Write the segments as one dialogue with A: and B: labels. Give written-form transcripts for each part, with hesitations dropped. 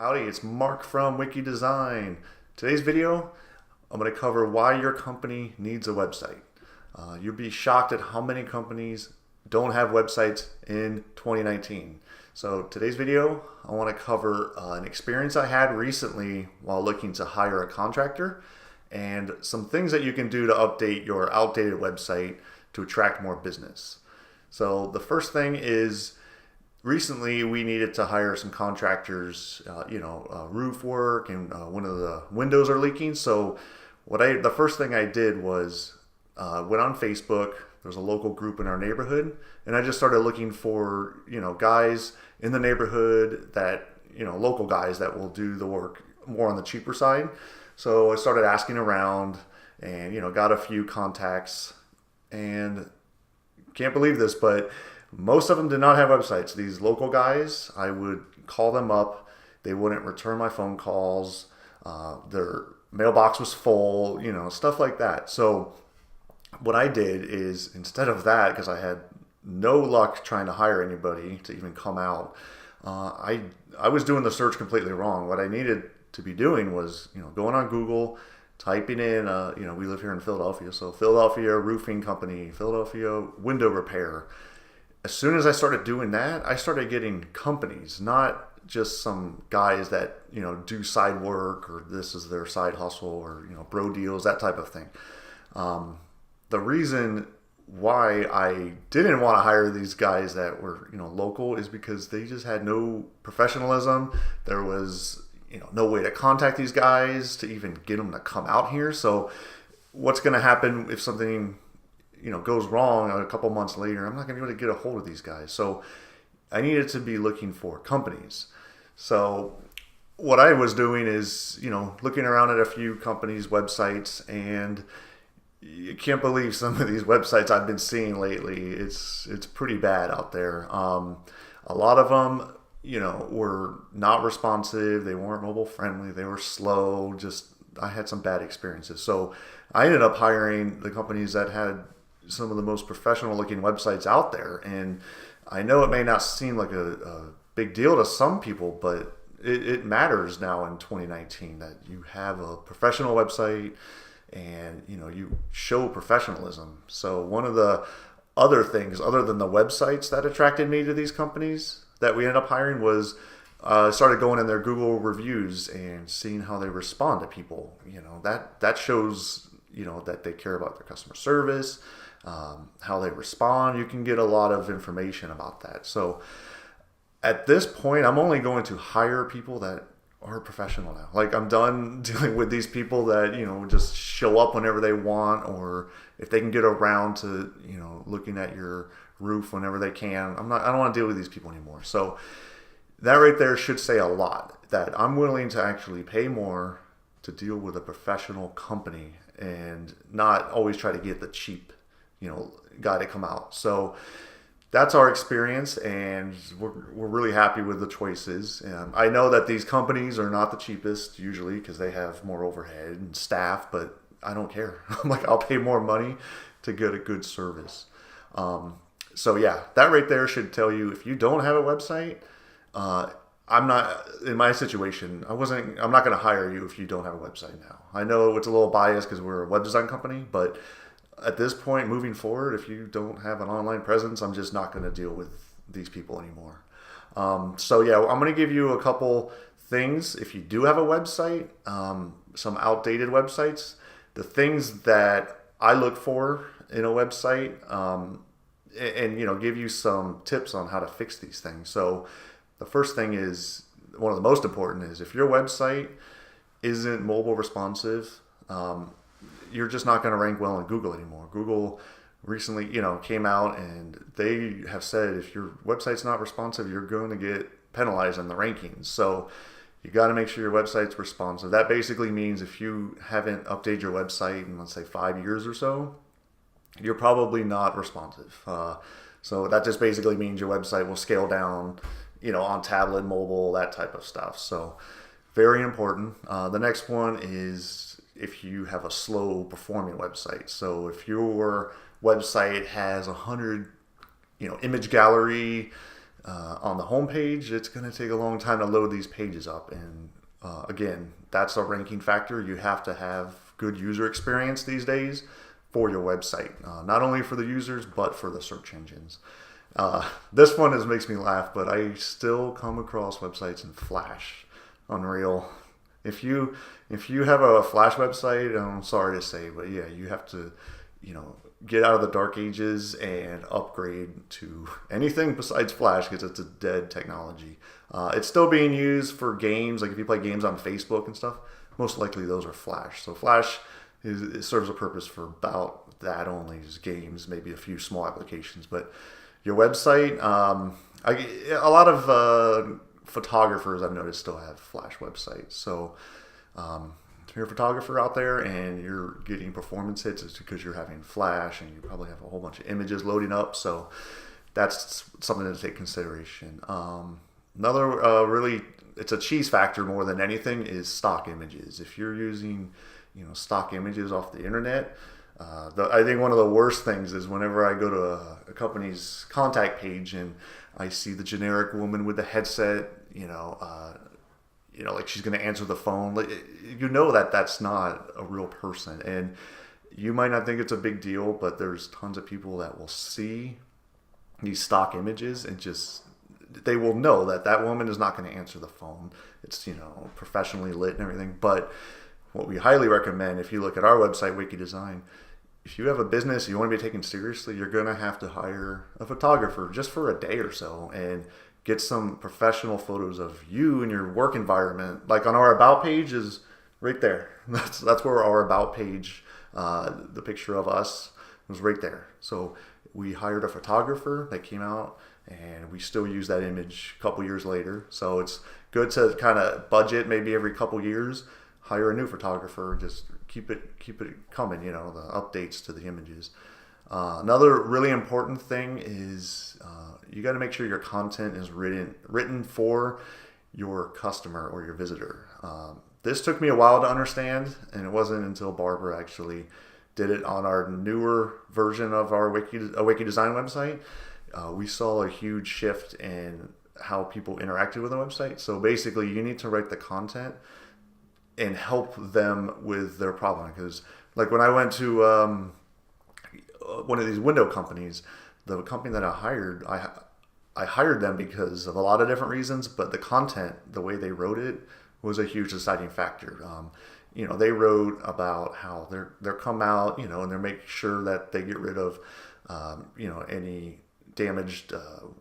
A: Howdy, it's Mark from Wiki Design. Today's video, I'm going to cover why your company needs a website. You'll be shocked at how many companies don't have websites in 2019. So today's video, I want to cover an experience I had recently while looking to hire a contractor and some things that you can do to update your outdated website to attract more business. So the first thing is, recently we needed to hire some contractors, roof work, and one of the windows are leaking. So the first thing I did was went on Facebook. There's a local group in our neighborhood, and I just started looking for guys in the neighborhood that local guys that will do the work more on the cheaper side. So I started asking around, and got a few contacts, and can't believe this, but most of them did not have websites. These local guys, I would call them up. They wouldn't return my phone calls. Their mailbox was full, stuff like that. So what I did is, instead of that, because I had no luck trying to hire anybody to even come out, I was doing the search completely wrong. What I needed to be doing was, going on Google, typing in, we live here in Philadelphia, so Philadelphia roofing company, Philadelphia window repair. As soon as I started doing that, I started getting companies, not just some guys that do side work, or this is their side hustle, or bro deals, that type of thing. The reason why I didn't want to hire these guys that were local is because they just had no professionalism. There was no way to contact these guys to even get them to come out here. So what's going to happen if something goes wrong a couple months later? I'm not going to be able to get a hold of these guys. So I needed to be looking for companies. So what I was doing is, looking around at a few companies' websites, and you can't believe some of these websites I've been seeing lately. It's pretty bad out there. A lot of them, were not responsive. They weren't mobile friendly. They were slow. I had some bad experiences. So I ended up hiring the companies that had some of the most professional looking websites out there. And I know it may not seem like a big deal to some people, but it matters now in 2019 that you have a professional website and you show professionalism. So one of the other things, other than the websites, that attracted me to these companies that we ended up hiring was started going in their Google reviews and seeing how they respond to people. That shows that they care about their customer service, how they respond. You can get a lot of information about that. So at this point, I'm only going to hire people that are professional now. Like, I'm done dealing with these people that just show up whenever they want, or if they can get around to looking at your roof whenever they can. I don't want to deal with these people anymore. So that right there should say a lot, that I'm willing to actually pay more to deal with a professional company and not always try to get the cheap guy to come out. So that's our experience, and we're really happy with the choices. I know that these companies are not the cheapest usually because they have more overhead and staff, but I don't care. I'm like, I'll pay more money to get a good service. So yeah, that right there should tell you, if you don't have a website, I'm not in my situation. I'm not going to hire you if you don't have a website now. I know it's a little biased because we're a web design company, but at this point, moving forward, if you don't have an online presence, I'm just not going to deal with these people anymore. So yeah, I'm going to give you a couple things. If you do have a website, some outdated websites, the things that I look for in a website, and give you some tips on how to fix these things. So the first thing is, one of the most important, is if your website isn't mobile responsive, you're just not going to rank well in Google anymore. Google recently, came out and they have said if your website's not responsive, you're going to get penalized in the rankings. So you got to make sure your website's responsive. That basically means if you haven't updated your website in, let's say, 5 years or so, you're probably not responsive. So that just basically means your website will scale down, on tablet, mobile, that type of stuff. So very important. The next one is if you have a slow performing website. So if your website has 100, image gallery on the home page, it's going to take a long time to load these pages up. And again, that's a ranking factor. You have to have good user experience these days for your website, not only for the users, but for the search engines. This one makes me laugh, but I still come across websites in Flash. Unreal. If you have a Flash website, I'm sorry to say, but yeah, you have to, get out of the dark ages and upgrade to anything besides Flash, because it's a dead technology. It's still being used for games, like if you play games on Facebook and stuff, most likely those are Flash. So Flash it serves a purpose for about that only, is games, maybe a few small applications. But your website, a lot of photographers I've noticed still have Flash websites. So if you're a photographer out there and you're getting performance hits, it's because you're having Flash and you probably have a whole bunch of images loading up. So that's something to take consideration. Another really, it's a cheese factor more than anything, is stock images. If you're using stock images off the internet, I think one of the worst things is whenever I go to a company's contact page and I see the generic woman with the headset, like she's going to answer the phone. Like, that's not a real person. And you might not think it's a big deal, but there's tons of people that will see these stock images and they will know that woman is not going to answer the phone. It's, professionally lit and everything. But what we highly recommend, if you look at our website, Wiki Design, if you have a business, you want to be taken seriously, you're going to have to hire a photographer just for a day or so and get some professional photos of you and your work environment. Like on our About page is right there. That's where our About page, the picture of us was right there. So we hired a photographer that came out, and we still use that image a couple years later. So it's good to kind of budget maybe every couple years, hire a new photographer, just keep it coming, the updates to the images. Another really important thing is you got to make sure your content is written for your customer or your visitor. This took me a while to understand, and it wasn't until Barbara actually did it on our newer version of our Wiki Design website. We saw a huge shift in how people interacted with the website. So basically, you need to write the content and help them with their problem. Because like when I went to one of these window companies, the company that I hired, I hired them because of a lot of different reasons, but the content, the way they wrote it, was a huge deciding factor. They wrote about how they're come out, and they're making sure that they get rid of, any damaged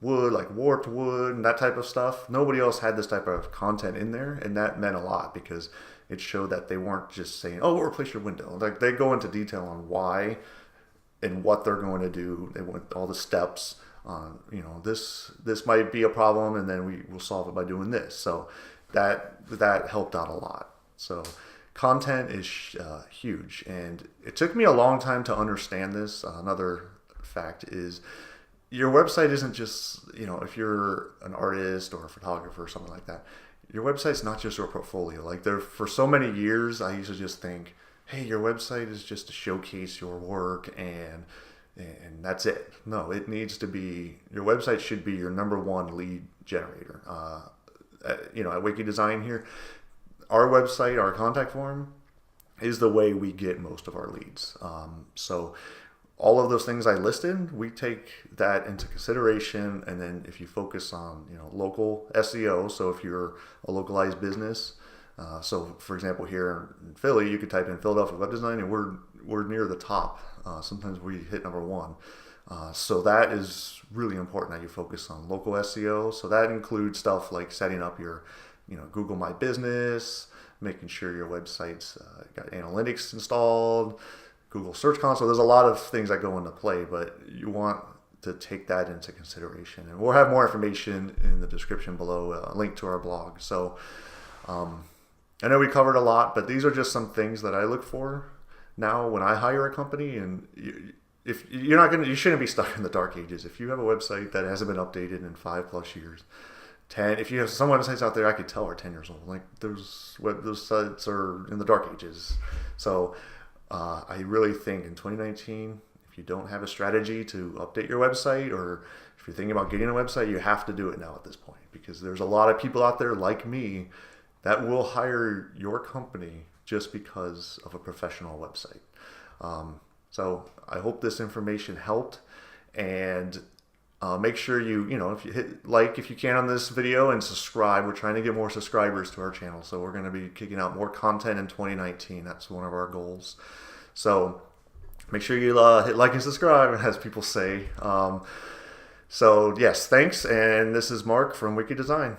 A: wood, like warped wood and that type of stuff. Nobody else had this type of content in there, and that meant a lot because it showed that they weren't just saying, "Oh, we'll replace your window." Like they go into detail on why and what they're going to do. They went all the steps on, this might be a problem, and then we will solve it by doing this. So that helped out a lot. So content is huge, and it took me a long time to understand this. Another fact is your website isn't just, if you're an artist or a photographer or something like that, your website's not just your portfolio. Like for so many years, I used to just think, hey, your website is just to showcase your work and that's it. No, it needs to be, your website should be your number one lead generator. At Wiki Design here, our website, our contact form is the way we get most of our leads. So all of those things I listed, we take that into consideration. And then if you focus on, local SEO, so if you're a localized business, so for example, here in Philly, you could type in Philadelphia web design and we're near the top. Sometimes we hit number one. So that is really important that you focus on local SEO. So that includes stuff like setting up your, Google My Business, making sure your website's got analytics installed, Google Search Console. There's a lot of things that go into play, but you want to take that into consideration. And we'll have more information in the description below, a link to our blog. So I know we covered a lot, but these are just some things that I look for now when I hire a company. And if you shouldn't be stuck in the dark ages. If you have a website that hasn't been updated in 5+ years, 10, if you have some websites out there, I could tell are 10 years old. Like those sites are in the dark ages. So I really think in 2019, if you don't have a strategy to update your website, or If you're thinking about getting a website, you have to do it now at this point, because there's a lot of people out there like me that will hire your company just because of a professional website. So I hope this information helped, and make sure if you hit like if you can on this video, and subscribe. We're trying to get more subscribers to our channel, so we're going to be kicking out more content in 2019. That's one of our goals. So make sure you hit like and subscribe, as people say. So yes, thanks, and this is Mark from Wiki Design.